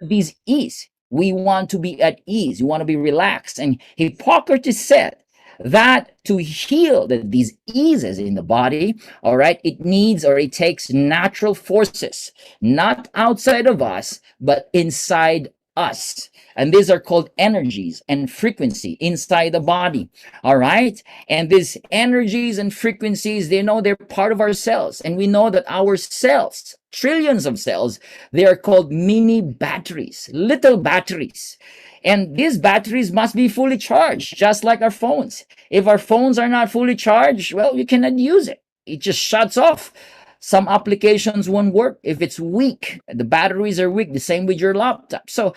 These ease. We want to be at ease. We want to be relaxed. And Hippocrates said that to heal the diseases in the body, all right, it needs or it takes natural forces, not outside of us, but inside us. And these are called energies and frequency inside the body. All right. And these energies and frequencies, they know they're part of our cells. And we know that our cells, trillions of cells, they are called mini batteries, little batteries. And these batteries must be fully charged, just like our phones. If our phones are not fully charged, well, you cannot use it. It just shuts off. Some applications won't work if it's weak. The batteries are weak, the same with your laptop. So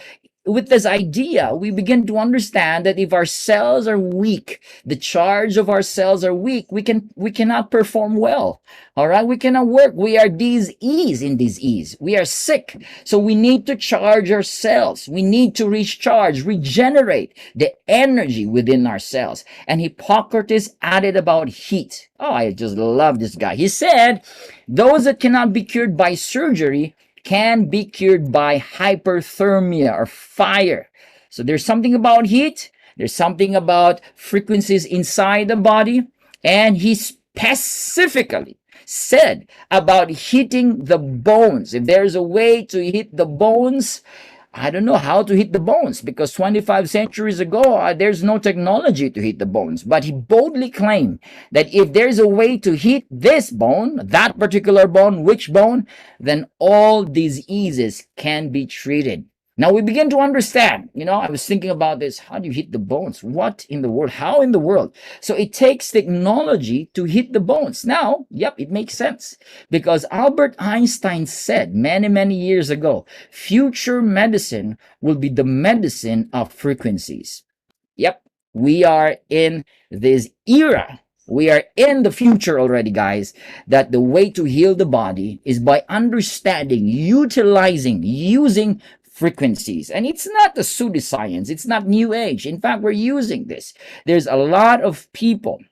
with this idea, we begin to understand that if our cells are weak, the charge of our cells are weak, we cannot perform well. All right, we cannot work. We are disease in disease. We are sick. So we need to charge our cells. We need to recharge, regenerate the energy within our cells. And Hippocrates added about heat. Oh, I just love this guy. He said, those that cannot be cured by surgery can be cured by hyperthermia or fire. So there's something about heat, there's something about frequencies inside the body, and he specifically said about hitting the bones. If there's a way to hit the bones, I don't know how to hit the bones, because 25 centuries ago, there's no technology to hit the bones. But he boldly claimed that if there's a way to hit this bone, that particular bone, which bone, then all diseases can be treated. Now we begin to understand, I was thinking about this. How do you hit the bones? What in the world? How in the world? So it takes technology to hit the bones. Now, yep, it makes sense, because Albert Einstein said many, many years ago, future medicine will be the medicine of frequencies. Yep, we are in this era. We are in the future already, guys, that the way to heal the body is by understanding, utilizing, using frequencies. And it's not the pseudoscience. It's not new age. In fact, we're using this. There's a lot of people,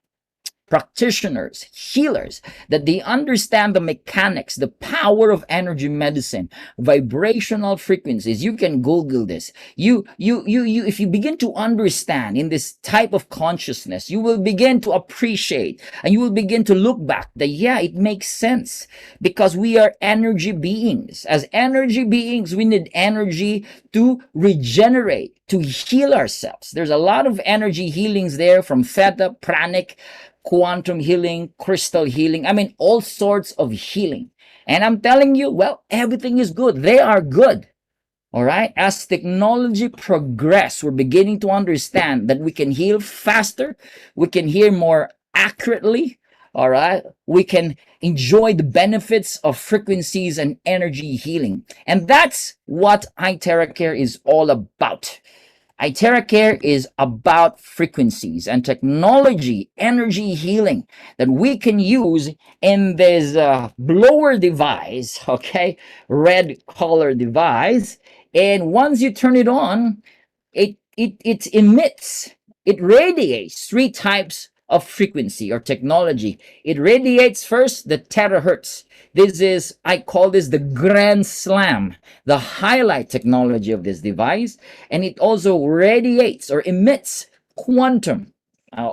practitioners, healers, that they understand the mechanics, the power of energy medicine, vibrational frequencies. You can Google this. If you begin to understand in this type of consciousness, you will begin to appreciate and you will begin to look back that, yeah, it makes sense, because we are energy beings. As energy beings, we need energy to regenerate, to heal ourselves. There's a lot of energy healings there, from theta, pranic, quantum healing, crystal healing. I mean, all sorts of healing. And I'm telling you, well, everything is good. They are good. All right. As technology progresses, we're beginning to understand that we can heal faster. We can heal more accurately. All right. We can enjoy the benefits of frequencies and energy healing. And that's what ITERACARE is all about. ITERACARE is about frequencies and technology, energy healing that we can use in this blower device, okay, red color device. And once you turn it on, it emits, it radiates three types of frequency or technology. It radiates first the terahertz. This is, I call this the grand slam, the highlight technology of this device. And it also radiates or emits quantum.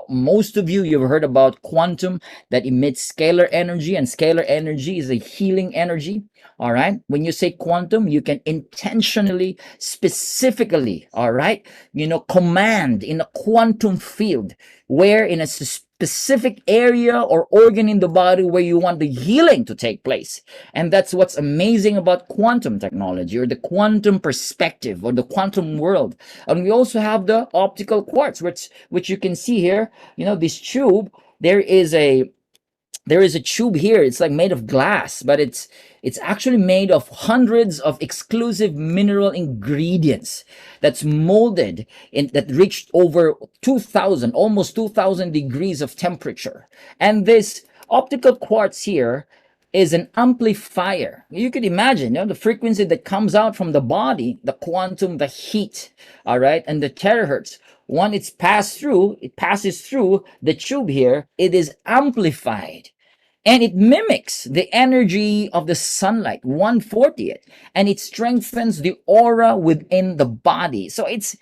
Most of you've heard about quantum, that emits scalar energy, and scalar energy is a healing energy. All right. When you say quantum, you can intentionally, specifically, all right, command in a quantum field, where in a specific area or organ in the body where you want the healing to take place. And that's what's amazing about quantum technology, or the quantum perspective, or the quantum world. And we also have the optical quartz, which you can see here, this tube. There is a tube here. It's like made of glass, but it's actually made of hundreds of exclusive mineral ingredients that's molded that reached over 2000, almost 2000 degrees of temperature. And this optical quartz here is an amplifier. You could imagine, the frequency that comes out from the body, the quantum, the heat, all right, and the terahertz. When it passes through the tube here, it is amplified. and it mimics the energy of the sunlight 1/40th, and it strengthens the aura within the body. So it's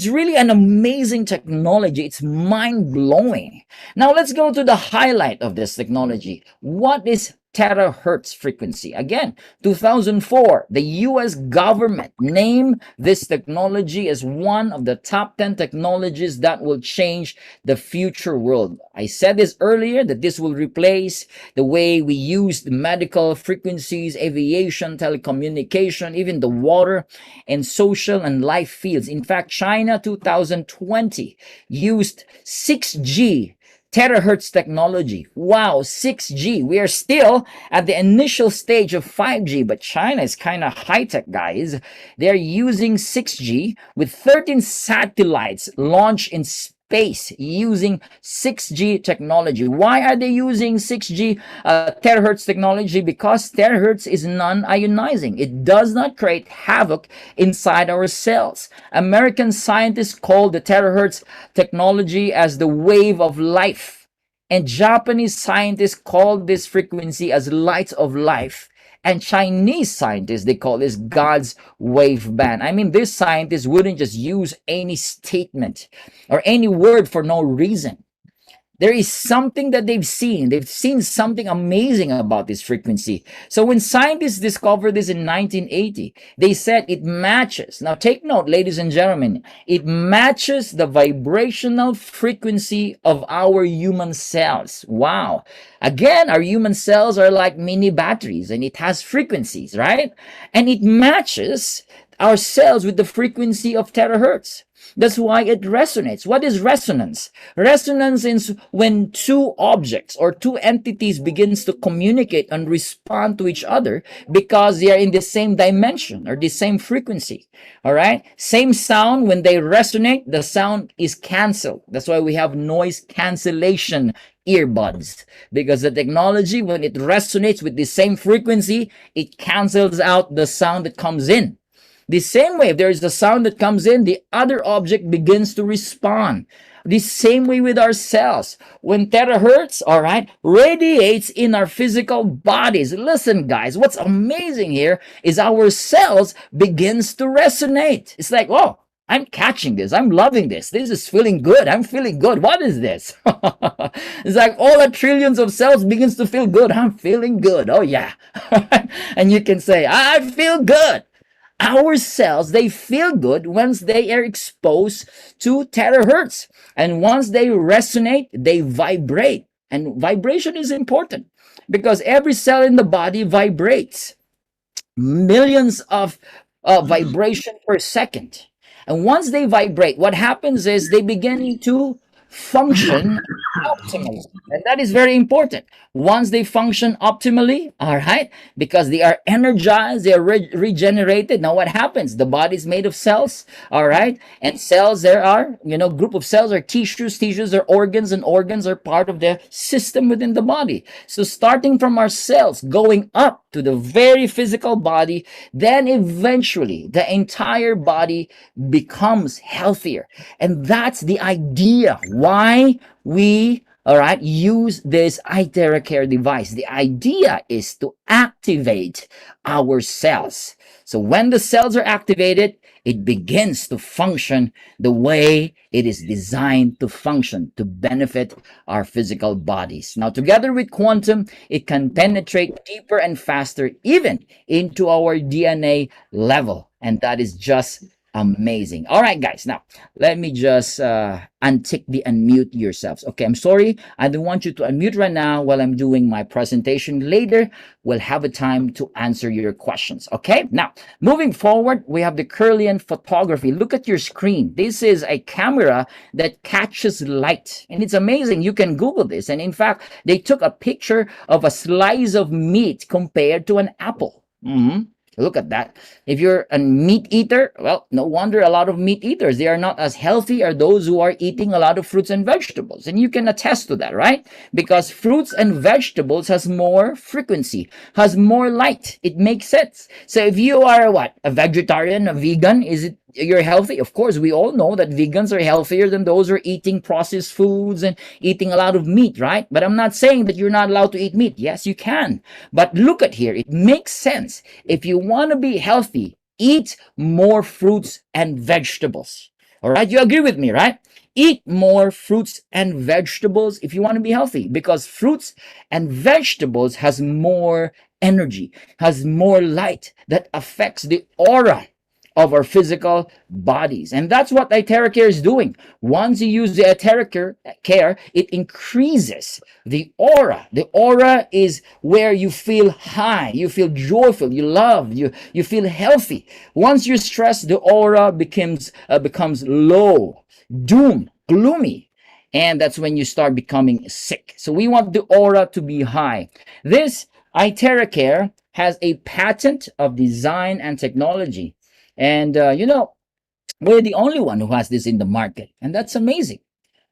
really an amazing technology. It's mind-blowing. Now let's go to the highlight of this technology. What is terahertz frequency? Again, 2004, the US government named this technology as one of the top 10 technologies that will change the future world. I said this earlier, that this will replace the way we use the medical frequencies, aviation, telecommunication, even the water and social and life fields. In fact, China 2020 used 6G terahertz technology. Wow, 6G. We are still at the initial stage of 5G, but China is kind of high-tech, guys. They're using 6G with 13 satellites launched in space using 6G technology. Why are they using 6G terahertz technology? Because terahertz is non-ionizing. It does not create havoc inside our cells. American scientists call the terahertz technology as the wave of life, and Japanese scientists call this frequency as light of life. And Chinese scientists, they call this God's wave band. I mean, these scientists wouldn't just use any statement or any word for no reason. There is something that they've seen. They've seen something amazing about this frequency. So when scientists discovered this in 1980, they said it matches. Now take note, ladies and gentlemen, it matches the vibrational frequency of our human cells. Wow. Again, our human cells are like mini batteries, and it has frequencies, right? And it matches our cells with the frequency of terahertz. That's why it resonates. What is resonance? Resonance is when two objects or two entities begins to communicate and respond to each other because they are in the same dimension or the same frequency. All right? Same sound, when they resonate, the sound is canceled. That's why we have noise cancellation earbuds, because the technology, when it resonates with the same frequency, it cancels out the sound that comes in. The same way, if there is a sound that comes in, the other object begins to respond. The same way with our cells. When terahertz, all right, radiates in our physical bodies. Listen, guys, what's amazing here is our cells begins to resonate. It's like, oh, I'm catching this. I'm loving this. This is feeling good. I'm feeling good. What is this? It's like all the trillions of cells begins to feel good. I'm feeling good. Oh, yeah. And you can say, I feel good. Our cells, they feel good once they are exposed to terahertz. And once they resonate, they vibrate. And vibration is important because every cell in the body vibrates. Millions of vibration per second. And once they vibrate, what happens is they begin to function optimally. And that is very important. Once they function optimally, all right, because they are energized, they are regenerated. Now what happens? The body is made of cells, all right, and cells, there are, group of cells are tissues are organs, and organs are part of the system within the body. So starting from our cells, going up to the very physical body, then eventually the entire body becomes healthier. And that's the idea why we, all right, use this ITERACARE device. The idea is to activate our cells. So when the cells are activated, it begins to function the way it is designed to function, to benefit our physical bodies. Now, together with quantum, it can penetrate deeper and faster, even into our DNA level. And that is just amazing. All right, guys. Now, let me just untick the unmute yourselves. Okay, I'm sorry. I don't want you to unmute right now while I'm doing my presentation. Later, we'll have a time to answer your questions. Okay, now, moving forward, we have the Kirlian photography. Look at your screen. This is a camera that catches light. And it's amazing. You can Google this. And in fact, they took a picture of a slice of meat compared to an apple. Look at that. If you're a meat eater, well, no wonder a lot of meat eaters, they are not as healthy as those who are eating a lot of fruits and vegetables. And you can attest to that, right? Because fruits and vegetables has more frequency, has more light. It makes sense. So if you are what? A vegetarian, a vegan, is it you're healthy. Of course, we all know that vegans are healthier than those who are eating processed foods and eating a lot of meat, right? But I'm not saying that you're not allowed to eat meat. Yes, you can. But look at here. It makes sense. If you want to be healthy, eat more fruits and vegetables. All right? You agree with me, right? Eat more fruits and vegetables if you want to be healthy, because fruits and vegetables has more energy, has more light that affects the aura of our physical bodies. And that's what ITERACARE is doing. Once you use the ITERACARE, it increases the aura. The aura is where you feel high, you feel joyful, you love, you feel healthy. Once you're stressed, the aura becomes low, doom, gloomy. And that's when you start becoming sick. So we want the aura to be high. This ITERACARE has a patent of design and technology. And, we're the only one who has this in the market. And that's amazing.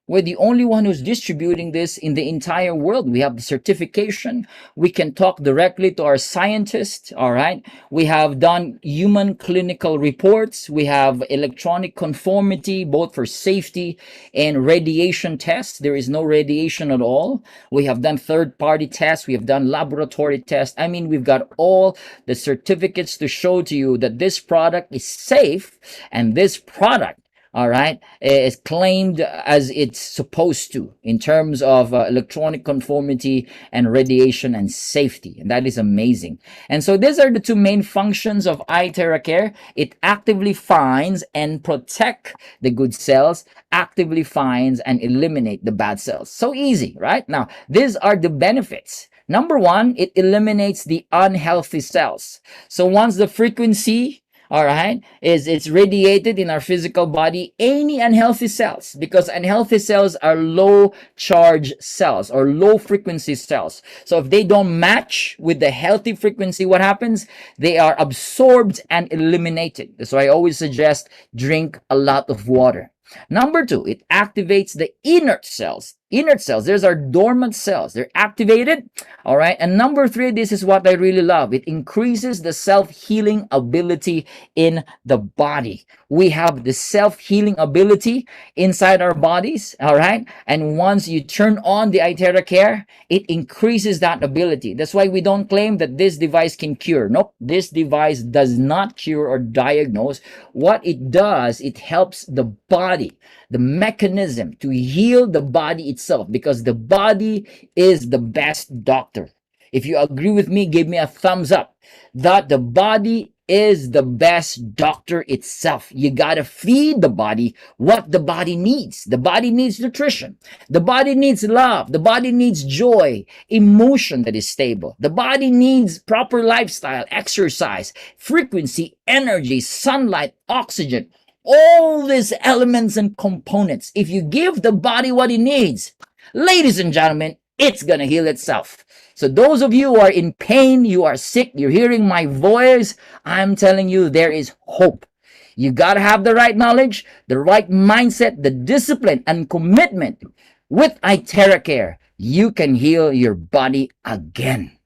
We're the only one who's distributing this in the entire world. We have the certification. We can talk directly to our scientists. All right. We have done human clinical reports. We have electronic conformity, both for safety and radiation tests. There is no radiation at all. We have done third-party tests. We have done laboratory tests. I mean, we've got all the certificates to show to you that this product is safe, and this product, all right, is claimed as it's supposed to in terms of electronic conformity and radiation and safety. And that is amazing. And so these are the two main functions of ITERACARE. It actively finds and protect the good cells, actively finds and eliminate the bad cells. So easy, right? Now, these are the benefits. Number one, it eliminates the unhealthy cells. So once the frequency, all right, it's radiated in our physical body, any unhealthy cells, because unhealthy cells are low charge cells or low frequency cells. So if they don't match with the healthy frequency, what happens? They are absorbed and eliminated. So I always suggest drink a lot of water. Number two, it activates the inert cells. Inert cells, there's our dormant cells. They're activated, all right? And number three, this is what I really love. It increases the self-healing ability in the body. We have the self-healing ability inside our bodies, all right? And once you turn on the ITERACARE, it increases that ability. That's why we don't claim that this device can cure. Nope, this device does not cure or diagnose. What it does, it helps the body, the mechanism to heal the body itself, because the body is the best doctor. If you agree with me, give me a thumbs up that the body is the best doctor itself. You gotta feed the body what the body needs. The body needs nutrition. The body needs love. The body needs joy, emotion that is stable. The body needs proper lifestyle, exercise, frequency, energy, sunlight, oxygen. All these elements and components, if you give the body what it needs, ladies and gentlemen, it's going to heal itself. So those of you who are in pain, you are sick, you're hearing my voice, I'm telling you, there is hope. You got to have the right knowledge, the right mindset, the discipline and commitment. With ITERACARE, you can heal your body again.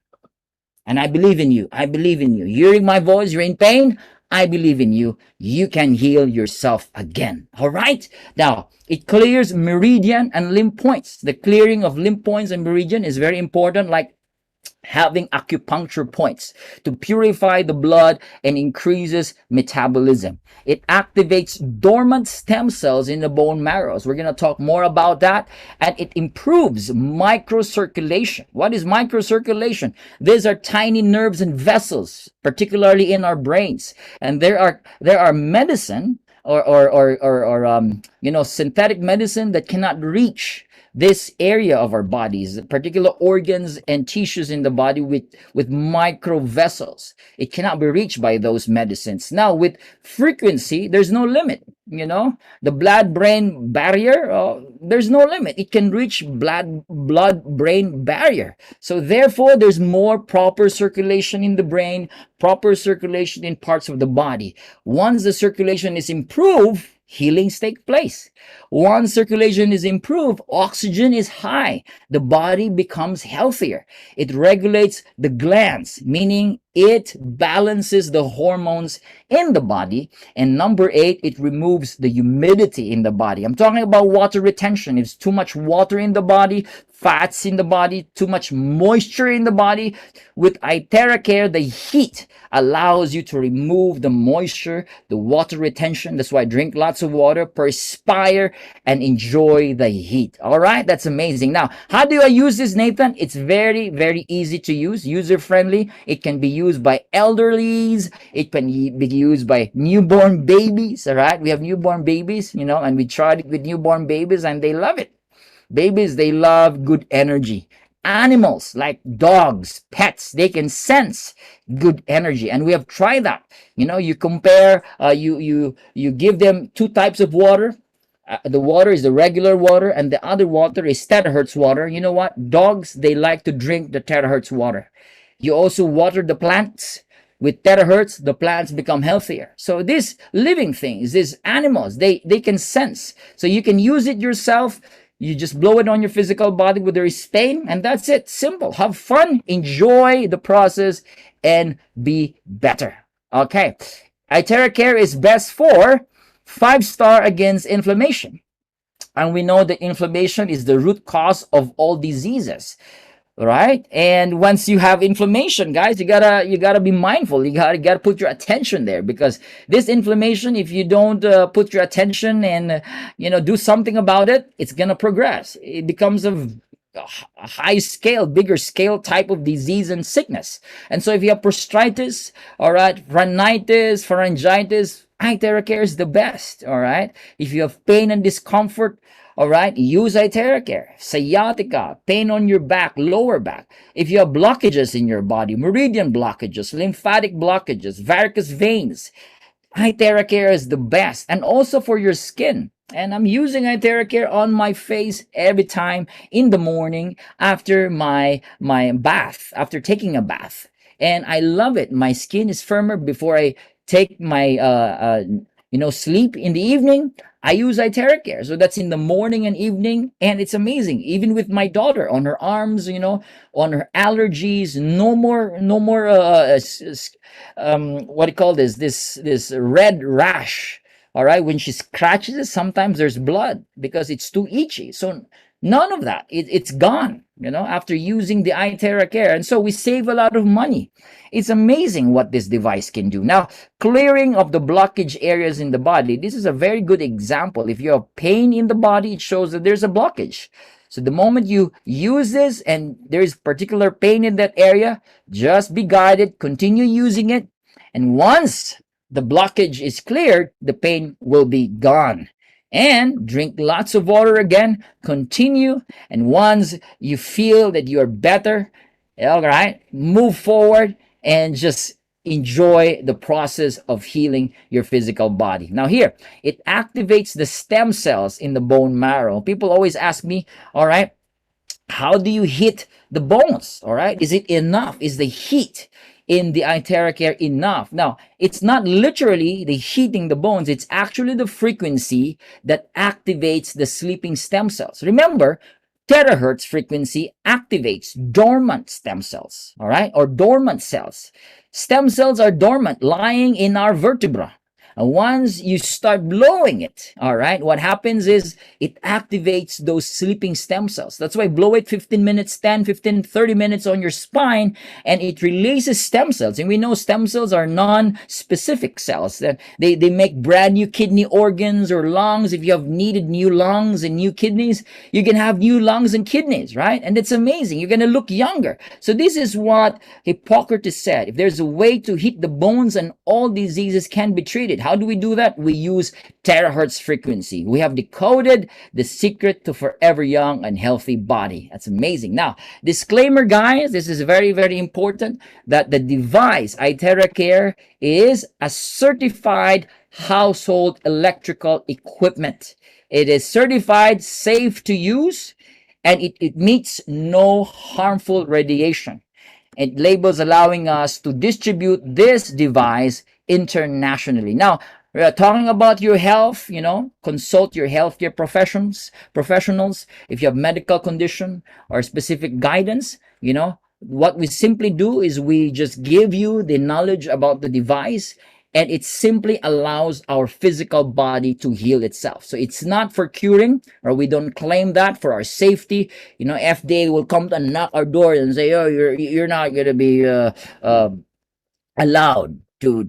And I believe in you. I believe in you. Hearing my voice, you're in pain, I believe in you. You can heal yourself again. All right? Now, it clears meridian and lymph points. The clearing of lymph points and meridian is very important, like having acupuncture points to purify the blood and increases metabolism. It activates dormant stem cells in the bone marrows. We're going to talk more about that. And it improves microcirculation. What is microcirculation? These are tiny nerves and vessels, particularly in our brains. And there are medicine or synthetic medicine that cannot reach this area of our bodies, particular organs and tissues in the body with micro vessels. It cannot be reached by those medicines. Now, with frequency, there's no limit. The blood-brain barrier, there's no limit. It can reach blood-brain barrier. So therefore, there's more proper circulation in the brain, proper circulation in parts of the body. Once the circulation is improved, healings take place. Once circulation is improved, oxygen is high. The body becomes healthier. It regulates the glands, meaning it balances the hormones in the body. And number 8, it removes the humidity in the body. I'm talking about water retention. If it's too much water in the body, fats in the body, too much moisture in the body, with ITERACARE, the heat allows you to remove the moisture, the water retention. That's why drink lots of water, perspire, and enjoy the heat. All right, that's amazing. Now, how do I use this, Nathan? It's very, very easy to use, user friendly. It can be used by elderlies. It can be used by newborn babies. All right, we have newborn babies, and we tried it with newborn babies and they love it. Babies, they love good energy. Animals like dogs, pets, they can sense good energy, and we have tried that. You compare, you give them 2 types of water. The water is the regular water, and the other water is Terahertz water. You know what? Dogs, they like to drink the Terahertz water. You also water the plants with Terahertz, the plants become healthier. So these living things, these animals, they can sense. So you can use it yourself. You just blow it on your physical body where there is pain, and that's it. Simple. Have fun, enjoy the process, and be better. Okay. ITERACARE is best for 5-star against inflammation. And we know that inflammation is the root cause of all diseases. Right? And once you have inflammation, guys, you gotta be mindful. You gotta put your attention there, because this inflammation, if you don't put your attention and do something about it, it's gonna progress. It becomes a high scale, bigger scale type of disease and sickness. And so if you have prostatitis, all right, rhinitis, pharyngitis, ITERACARE is the best. All right. If you have pain and discomfort, all right, use ITERACARE. Sciatica, pain on your back, lower back. If you have blockages in your body, meridian blockages, lymphatic blockages, varicose veins, ITERACARE is the best. And also for your skin. And I'm using ITERACARE on my face every time in the morning after my bath, after taking a bath. And I love it. My skin is firmer before I take my sleep in the evening. I use ITERACARE. So that's in the morning and evening, and it's amazing. Even with my daughter, on her arms, on her allergies, no more what do you call this red rash. All right, when she scratches it, sometimes there's blood because it's too itchy. So none of that. It's gone, after using the ITERACARE. And so we save a lot of money. It's amazing what this device can do. Now, clearing of the blockage areas in the body. This is a very good example. If you have pain in the body, it shows that there's a blockage. So the moment you use this and there's particular pain in that area, just be guided, continue using it. And once the blockage is cleared, the pain will be gone. And drink lots of water again, continue, and once you feel that you are better, all right, move forward and just enjoy the process of healing your physical body. Now here, it activates the stem cells in the bone marrow. People always ask me, all right, how do you hit the bones? All right, is it enough? Is the heat in the ITERACARE enough? Now, it's not literally the heating the bones. It's actually the frequency that activates the sleeping stem cells. Remember, terahertz frequency activates dormant stem cells, all right, or dormant cells. Stem cells are dormant, lying in our vertebra. And once you start blowing it, all right, what happens is it activates those sleeping stem cells. That's why blow it 15 minutes, 10, 15, 30 minutes on your spine, and it releases stem cells. And we know stem cells are non-specific cells. They make brand new kidney organs or lungs. If you have needed new lungs and new kidneys, you can have new lungs and kidneys, right? And it's amazing. You're going to look younger. So this is what Hippocrates said. If there's a way to hit the bones and all diseases can be treated, how do we do that? We use terahertz frequency. We have decoded the secret to forever young and healthy body. That's amazing. Now, disclaimer, guys, this is very, very important, that the device, ITERACARE, is a certified household electrical equipment. It is certified safe to use, and it meets no harmful radiation. It labels allowing us to distribute this device internationally. Now, we are talking about your health, consult your healthcare professionals. If you have medical condition or specific guidance, What we simply do is we just give you the knowledge about the device, and it simply allows our physical body to heal itself. So it's not for curing, or we don't claim that for our safety. You know, FDA will come and knock our door and say, "Oh, you're not going to be uh, allowed to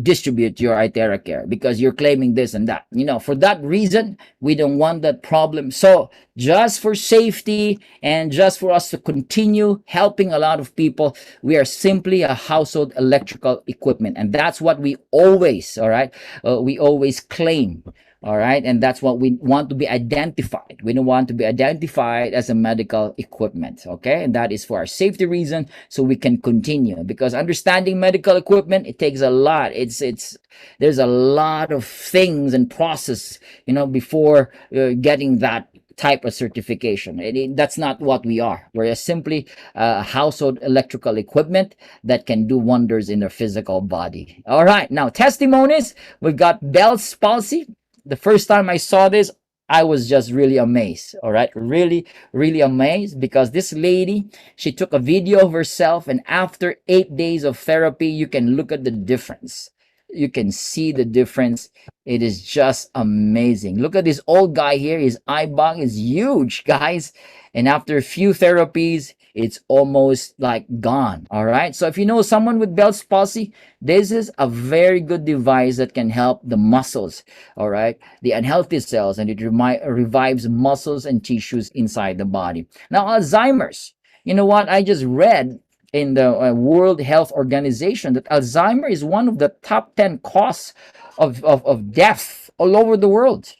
distribute your ITERACARE because you're claiming this and that." You know, for that reason, we don't want that problem. So just for safety and just for us to continue helping a lot of people, we are simply a household electrical equipment, and that's what we always, all right, we always claim. All right. And that's what we want to be identified. We don't want to be identified as a medical equipment. Okay. And that is for our safety reason. So we can continue, because understanding medical equipment, it takes a lot. There's a lot of things and process, you know, before getting that type of certification. That's not what we are. We're simply a household electrical equipment that can do wonders in our physical body. All right. Now, testimonies. We've got Bell's palsy. The first time I saw this, I was just really amazed. All right. Really, really amazed, because this lady, she took a video of herself, and after 8 days of therapy, you can look at the difference. You can see the difference. It is just amazing. Look at this old guy here. His eye bug is huge, guys. And after a few therapies, it's almost like gone. All right. So if you know someone with Bell's palsy, this is a very good device that can help the muscles. All right. The unhealthy cells, and it revives muscles and tissues inside the body. Now, Alzheimer's. You know what? I just read in the World Health Organization that Alzheimer is one of the top 10 causes of death all over the world.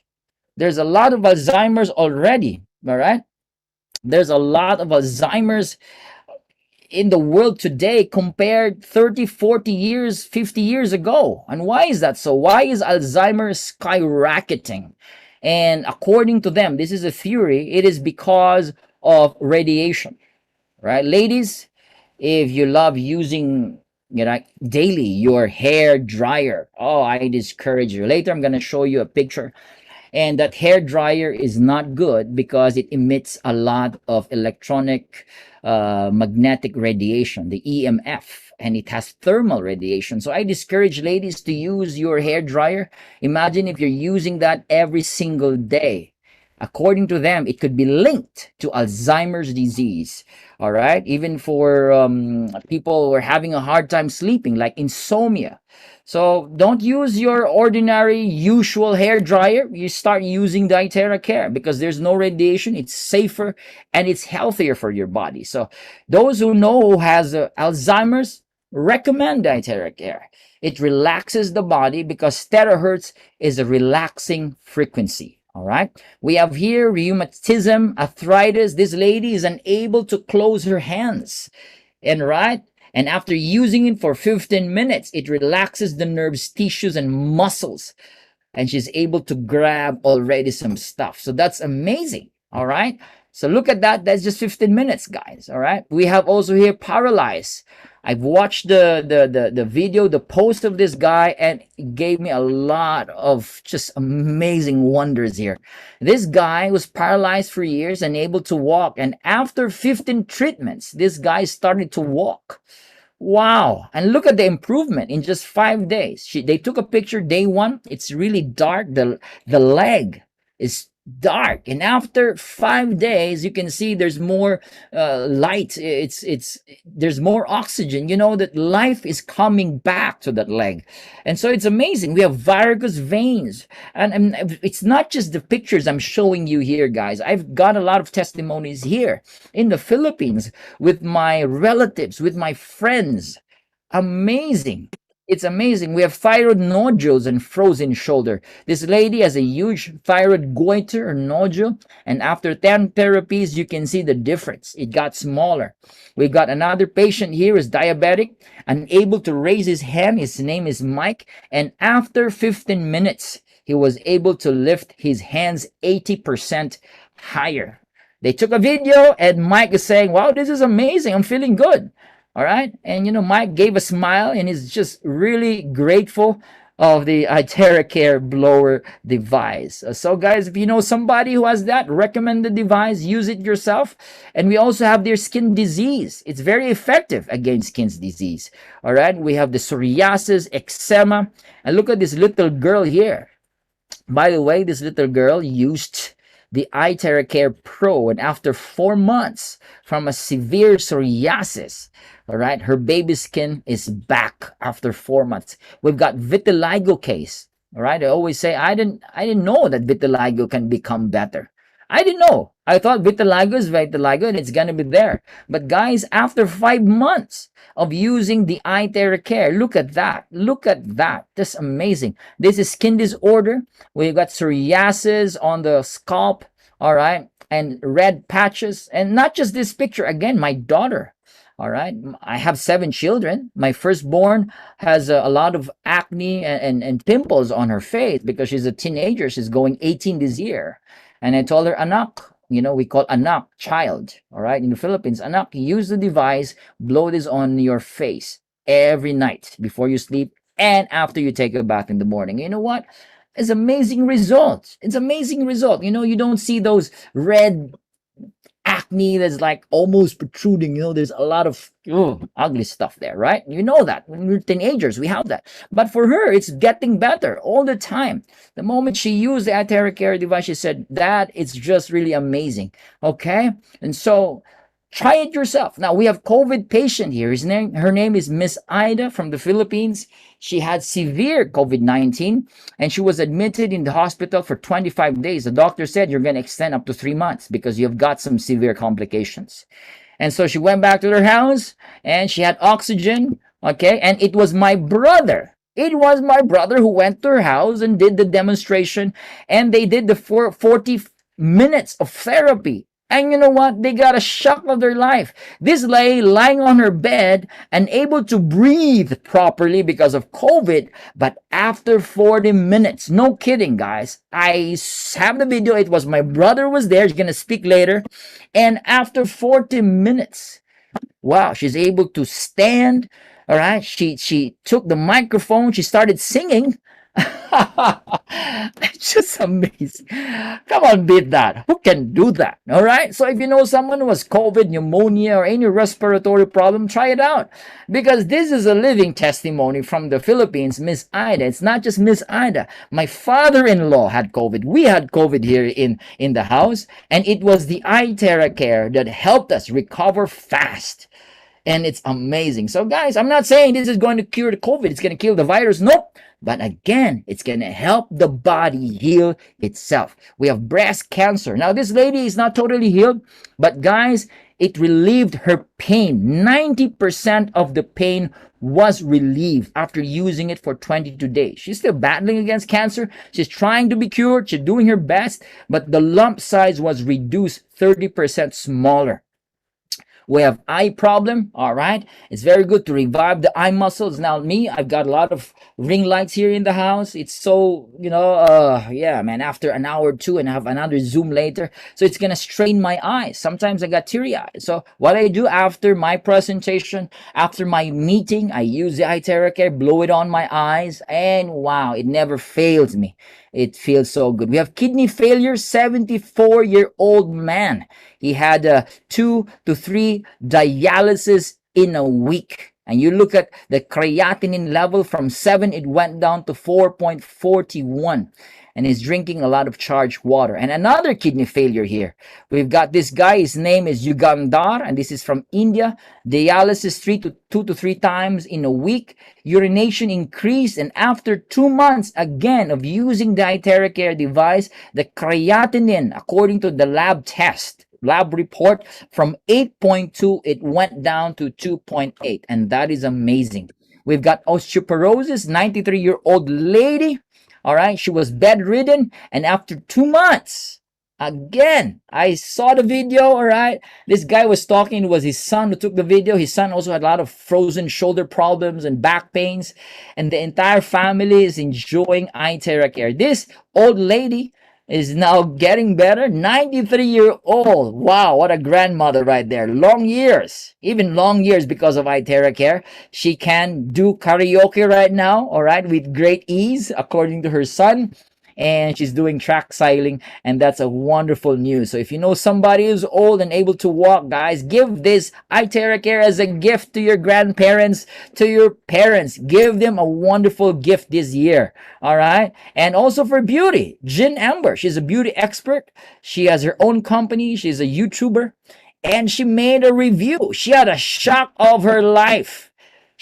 There's a lot of Alzheimer's already. All right. There's a lot of Alzheimer's in the world today compared 30, 40 years, 50 years ago. And why is that so? Why is Alzheimer's skyrocketing? And according to them, this is a theory, it is because of radiation, right? Ladies, if you love using, you know, daily your hair dryer, oh, I discourage you. Later, I'm going to show you a picture. And that hair dryer is not good because it emits a lot of electronic magnetic radiation, the EMF, and it has thermal radiation. So I discourage ladies to use your hair dryer. Imagine if you're using that every single day. According to them, it could be linked to Alzheimer's disease. All right. Even for people who are having a hard time sleeping, like insomnia. So don't use your ordinary, usual hair dryer. You start using the ITERACARE, because there's no radiation. It's safer and it's healthier for your body. So those who know who has Alzheimer's, recommend the ITERACARE. It relaxes the body because terahertz is a relaxing frequency. All right. We have here rheumatism, arthritis. This lady is unable to close her hands. And right. And after using it for 15 minutes, it relaxes the nerves, tissues, and muscles. And she's able to grab already some stuff. So that's amazing. All right. So look at that. That's just 15 minutes, guys. All right. We have also here paralyzed. I've watched the video, the post of this guy, and it gave me a lot of just amazing wonders here. This guy was paralyzed for years, unable to walk. And after 15 treatments, this guy started to walk. Wow. And look at the improvement in just 5 days. They took a picture day one. It's really dark. The leg is dark, and after 5 days you can see there's more light. There's more oxygen. You know that life is coming back to that leg. And so it's amazing. We have varicose veins, and it's not just the pictures I'm showing you here, guys. I've got a lot of testimonies here in the Philippines with my relatives, with my friends. Amazing. It's amazing. We have thyroid nodules and frozen shoulder. This lady has a huge thyroid goiter or nodule, and after 10 therapies, you can see the difference. It got smaller. We got another patient here who's diabetic, unable to raise his hand. His name is Mike, and after 15 minutes, he was able to lift his hands 80% higher. They took a video, and Mike is saying, wow, this is amazing. I'm feeling good. All right. And, you know, Mike gave a smile and is just really grateful of the ITERACARE blower device. So guys, if you know somebody who has that, recommend the device, use it yourself. And we also have their skin disease. It's very effective against skin disease. All right, we have the psoriasis, eczema, and look at this little girl here. By the way, this little girl used the ITERACARE Pro, and after 4 months from a severe psoriasis, all right, her baby skin is back after 4 months. We've got vitiligo case. All right, I always say I didn't know that vitiligo can become better. I didn't know. I thought vitiligo is vitiligo and it's gonna be there. But guys, after 5 months of using the ITERACARE, look at that. Look at that. That's amazing. This is skin disorder. We've got psoriasis on the scalp, all right, and red patches. And not just this picture. Again, my daughter. All right, I have 7 children. My firstborn has a lot of acne and pimples on her face because she's a teenager. She's going 18 this year. And I told her, anak, you know, we call anak, child, all right, in the Philippines, anak, use the device, blow this on your face every night before you sleep and after you take a bath in the morning. You know what? It's amazing results. It's amazing result. You know, you don't see those red acne that's like almost protruding. You know, there's a lot of ugly stuff there, right? You know that when we're teenagers, we have that. But for her, it's getting better all the time. The moment she used the ITERACARE device, she said that it's just really amazing. Okay, and so try it yourself. Now we have COVID patient here. Her name is Miss Ida from the Philippines. She had severe COVID-19 and she was admitted in the hospital for 25 days. The doctor said you're going to extend up to 3 months because you've got some severe complications. And so she went back to her house and she had oxygen. Okay, and it was my brother. It was my brother who went to her house and did the demonstration, and they did the 40 minutes of therapy. And you know what? They got a shock of their life. This lady lying on her bed, unable to breathe properly because of COVID. But after 40 minutes, no kidding, guys. I have the video. It was my brother was there. He's going to speak later. And after 40 minutes, wow, she's able to stand. All right. She took the microphone. She started singing. It's just amazing. Come on, beat that. Who can do that? All right. So if you know someone who has COVID, pneumonia, or any respiratory problem, try it out. Because this is a living testimony from the Philippines, Miss Ida. It's not just Miss Ida. My father-in-law had COVID. We had COVID here in the house. And it was the ITERACARE that helped us recover fast. And it's amazing. So guys, I'm not saying this is going to cure the COVID. It's going to kill the virus. Nope. But again, it's going to help the body heal itself. We have breast cancer. Now, this lady is not totally healed, but guys, it relieved her pain. 90% of the pain was relieved after using it for 22 days. She's still battling against cancer. She's trying to be cured. She's doing her best, but the lump size was reduced 30% smaller. We have eye problem. All right, it's very good to revive the eye muscles. Now me, I've got a lot of ring lights here in the house. It's so, yeah, man, after an hour or two and I have another zoom later, so it's gonna strain my eyes. Sometimes I got teary eyes. So what I do after my presentation, after my meeting, I use the ITERACARE, blow it on my eyes, and wow, it never fails me. It feels so good. We have kidney failure, 74-year-old man. He had 2 to 3 dialysis in a week. And you look at the creatinine level from 7, it went down to 4.41. And he's drinking a lot of charged water. And another kidney failure here. We've got this guy, his name is Yugandhar, and this is from India. Dialysis 2 to 3 times in a week. Urination increased, and after 2 months, again, of using the ITERACARE device, the creatinine, according to the lab report, from 8.2, it went down to 2.8, and that is amazing. We've got osteoporosis, 93-year-old lady. All right, she was bedridden, and after 2 months, again, I saw the video. All right, this guy was talking. It was his son who took the video. His son also had a lot of frozen shoulder problems and back pains, and the entire family is enjoying ITERACARE. This old lady, is now getting better. 93-year-old. Wow, what a grandmother right there. Long years, even long years because of ITERACARE. She can do karaoke right now, all right, with great ease, according to her son. And she's doing track cycling, and that's a wonderful news. So if you know somebody who's old and able to walk, guys, give this ITERACARE as a gift to your grandparents, to your parents. Give them a wonderful gift this year, all right? And also for beauty, Jin Amber, she's a beauty expert. She has her own company. She's a YouTuber, and she made a review. She had a shock of her life.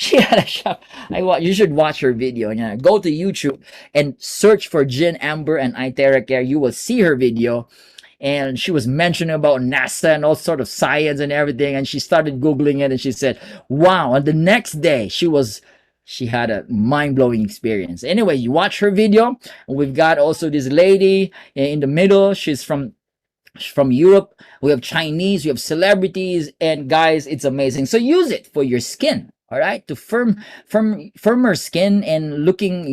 She had a shock. You should watch her video. Yeah. Go to YouTube and search for Jin Amber and ITERACARE. You will see her video. And she was mentioning about NASA and all sort of science and everything. And she started Googling it, and she said, wow. And the next day she had a mind-blowing experience. Anyway, you watch her video. We've got also this lady in the middle. She's from Europe. We have Chinese, we have celebrities, and guys, it's amazing. So use it for your skin, all right? To firmer skin and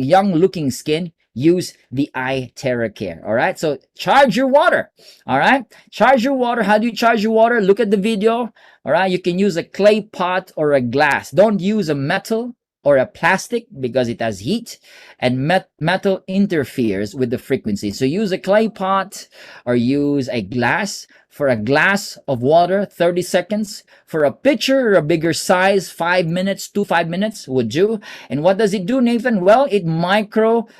young looking skin, use the ITERACARE, all right? So charge your water, all right? Charge your water. How do you charge your water? Look at the video, all right? You can use a clay pot or a glass. Don't use a metal or a plastic because it has heat, and metal interferes with the frequency. So use a clay pot or use a glass. For a glass of water, 30 seconds. For a pitcher or a bigger size, 5 minutes, 5 minutes would do. And what does it do, Nathan? Well, it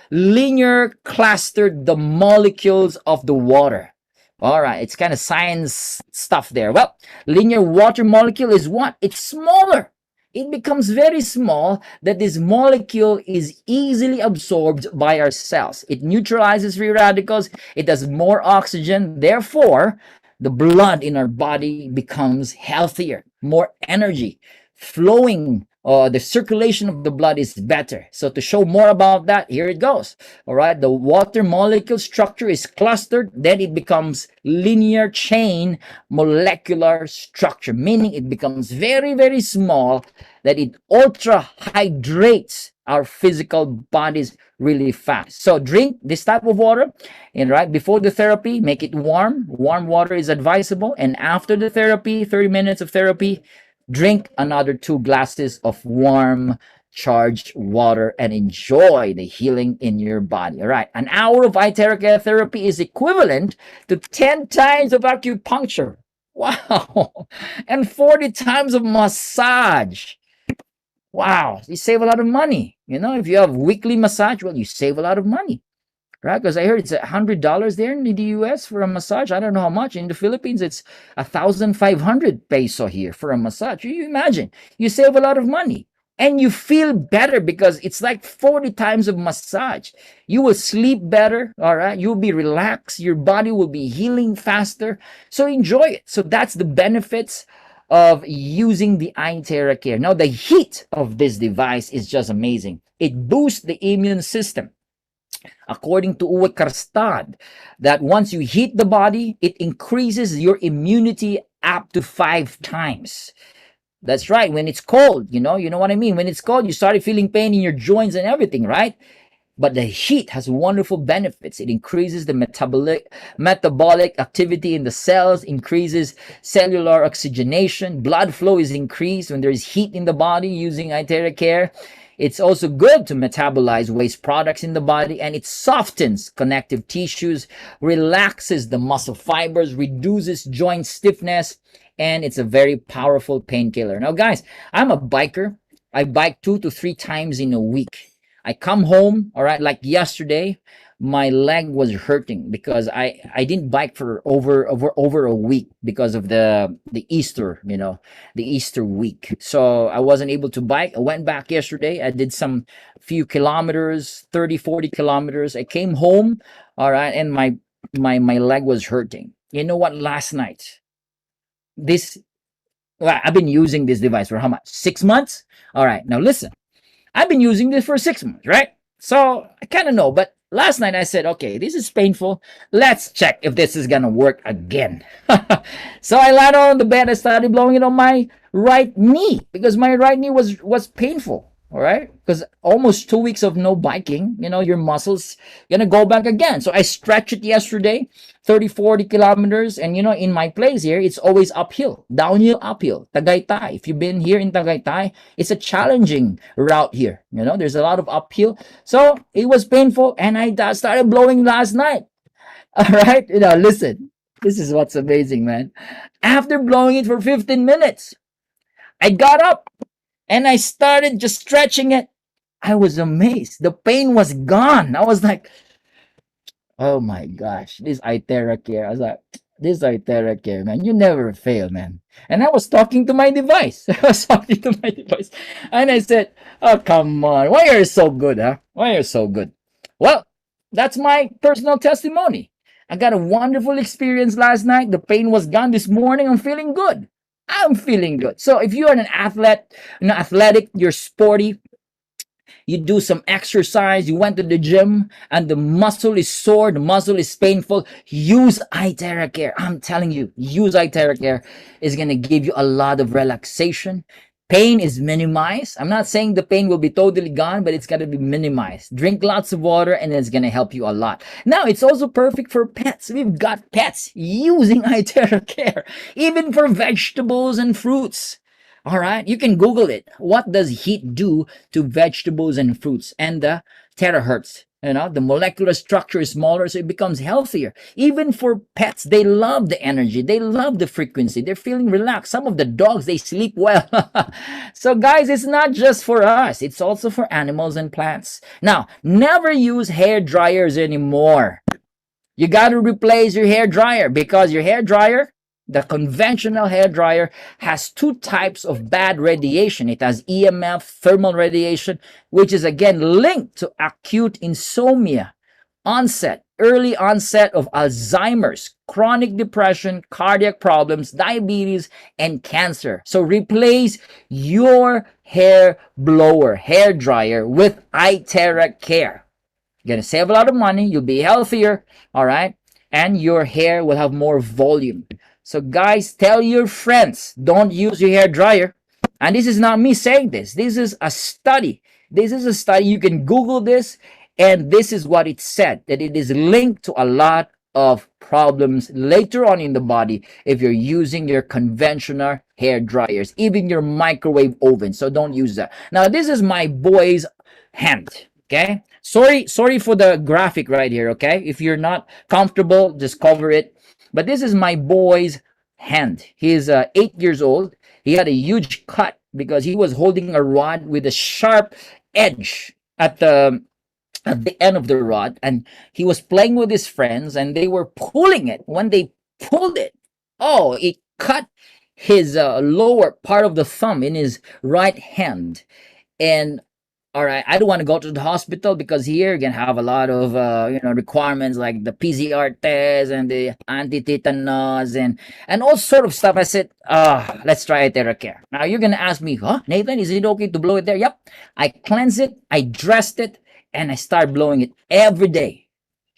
linear clustered the molecules of the water. All right, it's kind of science stuff there. Well, linear water molecule is what? It's smaller. It becomes very small, that this molecule is easily absorbed by our cells. It neutralizes free radicals. It has more oxygen. Therefore, the blood in our body becomes healthier, more energy flowing. The circulation of the blood is better. So to show more about that, here it goes. All right, the water molecule structure is clustered, then it becomes linear chain molecular structure, meaning it becomes very, very small, that it ultra hydrates our physical bodies really fast. So drink this type of water, and right before the therapy, make it warm. Warm water is advisable, and after the therapy, 30 minutes of therapy, drink another 2 glasses of warm charged water and enjoy the healing in your body. All right, an hour of ITERACARE therapy is equivalent to 10 times of acupuncture. Wow. And 40 times of massage. Wow, you save a lot of money. You know, if you have weekly massage, well, you save a lot of money, right? Because I heard it's $100 there in the US for a massage. I don't know how much. In the Philippines, it's 1,500 peso here for a massage. You imagine, you save a lot of money and you feel better because it's like 40 times of massage. You will sleep better, all right? You'll be relaxed. Your body will be healing faster. So enjoy it. So that's the benefits of using the ITERACARE. Now, the heat of this device is just amazing. It boosts the immune system. According to Uwe Karstad, that once you heat the body, it increases your immunity up to 5 times. That's right. When it's cold, you know what I mean? When it's cold, you started feeling pain in your joints and everything, right? But the heat has wonderful benefits. It increases the metabolic activity in the cells, increases cellular oxygenation. Blood flow is increased when there is heat in the body using ITERACARE. It's also good to metabolize waste products in the body, and it softens connective tissues, relaxes the muscle fibers, reduces joint stiffness, and it's a very powerful painkiller. Now, guys, I'm a biker. I bike 2 to 3 times in a week. I come home, all right, like yesterday, my leg was hurting because I didn't bike for over a week because of the Easter, the Easter week. So I wasn't able to bike. I went back yesterday. I did some few kilometers, 30, 40 kilometers. I came home, all right, and my leg was hurting. You know what? Last night, I've been using this device for how much? 6 months? All right, now listen. I've been using this for 6 months, right? So I kind of know, but last night I said, okay, this is painful. Let's check if this is going to work again. So I landed on the bed. I started blowing it on my right knee because my right knee was painful. All right, because almost 2 weeks of no biking, your muscles gonna go back again. So I stretched it yesterday, 30, 40 kilometers, and in my place here, it's always uphill, downhill, uphill. Tagaytay. If you've been here in Tagaytay, it's a challenging route here. There's a lot of uphill, so it was painful, and I started blowing last night. All right, listen, this is what's amazing, man. After blowing it for 15 minutes, I got up and I started just stretching it. I was amazed. The pain was gone. I was like, oh my gosh, this ITERACARE. I was like, this ITERACARE, man, you never fail, man. And I was talking to my device. I was talking to my device. And I said, oh, come on. Why are you so good, huh? Why are you so good? Well, that's my personal testimony. I got a wonderful experience last night. The pain was gone this morning. I'm feeling good. I'm feeling good. So if you're an athlete, athletic, you're sporty, you do some exercise, you went to the gym, and the muscle is sore, the muscle is painful, use ITERACARE. I'm telling you, use ITERACARE. Is going to give you a lot of relaxation. Pain is minimized. I'm not saying the pain will be totally gone, but it's got to be minimized. Drink lots of water, and it's going to help you a lot. Now, it's also perfect for pets. We've got pets using ITERACARE, even for vegetables and fruits. All right, you can Google it. What does heat do to vegetables and fruits? And the terahertz. The molecular structure is smaller, so it becomes healthier. Even for pets, they love the energy. They love the frequency. They're feeling relaxed. Some of the dogs, they sleep well. So guys, it's not just for us. It's also for animals and plants. Now, never use hair dryers anymore. You got to replace your hair dryer, because your hair dryer, the conventional hair dryer, has two types of bad radiation. It has EMF, thermal radiation, which is again linked to acute insomnia, early onset of Alzheimer's, chronic depression, cardiac problems, diabetes, and cancer. So replace your hair dryer with ITERACARE. You're going to save a lot of money. You'll be healthier. All right. And your hair will have more volume. So guys, tell your friends, don't use your hair dryer. And this is not me saying this. This is a study. You can Google this, and this is what it said, that it is linked to a lot of problems later on in the body if you're using your conventional hair dryers, even your microwave oven. So don't use that. Now, this is my boy's hand. Okay. Sorry for the graphic right here. Okay. If you're not comfortable, just cover it. But this is my boy's hand. He's 8 years old. He had a huge cut because he was holding a rod with a sharp edge at the end of the rod, and he was playing with his friends, and they were pulling it. When they pulled it, it cut his lower part of the thumb in his right hand. And all right, I don't want to go to the hospital because here you can have a lot of requirements like the PCR test and the anti-tetanus and all sort of stuff. I said, let's try ITERACARE. Now you're gonna ask me, Nathan, is it okay to blow it there? Yep. I cleanse it, I dressed it, and I start blowing it every day.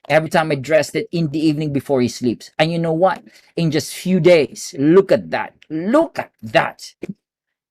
Every time I dressed it in the evening before he sleeps. And you know what? In just few days, look at that.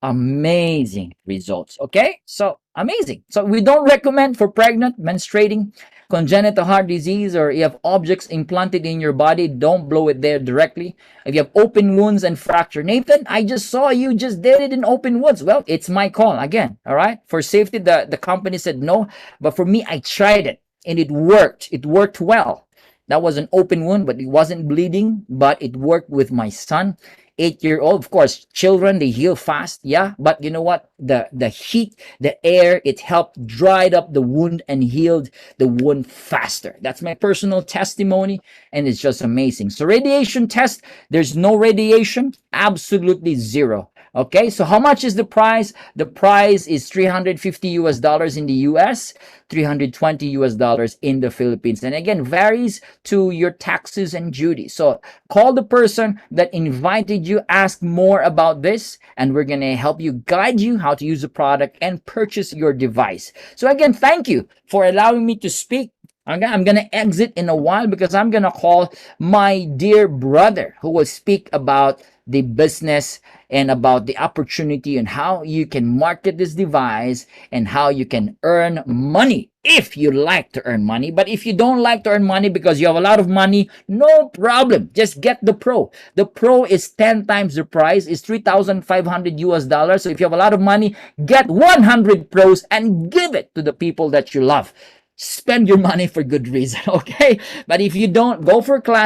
Amazing results. Okay, so amazing. So we don't recommend for pregnant, menstruating, congenital heart disease, or you have objects implanted in your body. Don't blow it there directly. If you have open wounds and fracture, Nathan, I just saw you just did it in open wounds. Well, it's my call again. All right, for safety, the company said no, but for me, I tried it and it worked. It worked well. That was an open wound, but it wasn't bleeding. But it worked with my son. 8-year-old. Of course, children, they heal fast. Yeah. But you know what? The heat, the air, it helped dried up the wound and healed the wound faster. That's my personal testimony. And it's just amazing. So radiation test, there's no radiation, absolutely zero. Okay, so how much is the price? The price is $350 in the US, $320 in the Philippines. And again, varies to your taxes and duties. So call the person that invited you, ask more about this, and we're going to help you, guide you how to use the product and purchase your device. So again, thank you for allowing me to speak. I'm gonna exit in a while because I'm gonna call my dear brother who will speak about the business and about the opportunity and how you can market this device and how you can earn money if you like to earn money. But if you don't like to earn money because you have a lot of money, no problem. Just get the Pro. The Pro is 10 times the price. It's 3,500 US dollars. So if you have a lot of money, get 100 Pros and give it to the people that you love. Spend your money for good reason, okay? But if you don't, go for class.